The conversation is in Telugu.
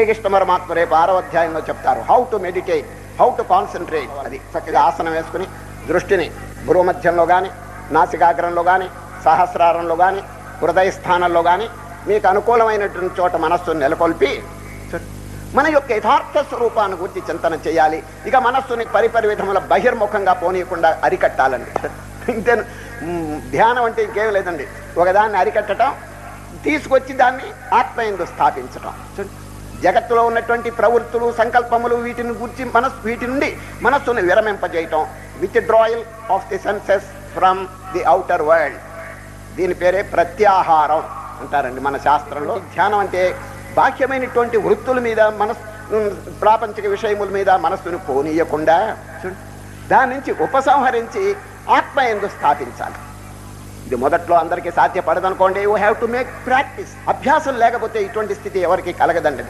శ్రీకృష్ణ పరమాత్మ రేపు 6వ అధ్యాయంలో చెప్తారు how to meditate, how to concentrate. అది చక్కగా ఆసనం వేసుకుని దృష్టిని భూమధ్యంలో కానీ, నాసికాగ్రంలో కానీ, సహస్రారంలో కానీ, హృదయ స్థానంలో కానీ మీకు అనుకూలమైనటువంటి చోట మనస్సును నెలకొల్పి మన యొక్క యథార్థ స్వరూపాన్ని గురించి చింతన చేయాలి. ఇక మనస్సుని పరిపరి విధముల బహిర్ముఖంగా పోనీయకుండా అరికట్టాలండి. ఇంతే. ధ్యానం అంటే ఇంకేం లేదండి, ఒకదాన్ని అరికట్టడం, తీసుకొచ్చి దాన్ని ఆత్మయందు స్థాపించటం. జగత్తులో ఉన్నటువంటి ప్రవృత్తులు, సంకల్పములు, వీటిని గురించి వీటి నుండి మనస్సును విరమింపజేయటం, withdrawal of the senses from the outer world. దీని పేరే ప్రత్యాహారం అంటారండి మన శాస్త్రంలో. ధ్యానం అంటే బాహ్యమైనటువంటి వృత్తుల మీద ప్రాపంచిక విషయముల మీద మనస్సును పోనీయకుండా దాని నుంచి ఉపసంహరించి ఆత్మయందు స్థాపించాలి. ఇది మొదట్లో అందరికీ సాధ్యపడదనుకోండి. You have to make practice. అభ్యాసం లేకపోతే ఇటువంటి స్థితి ఎవరికి కలగదండి.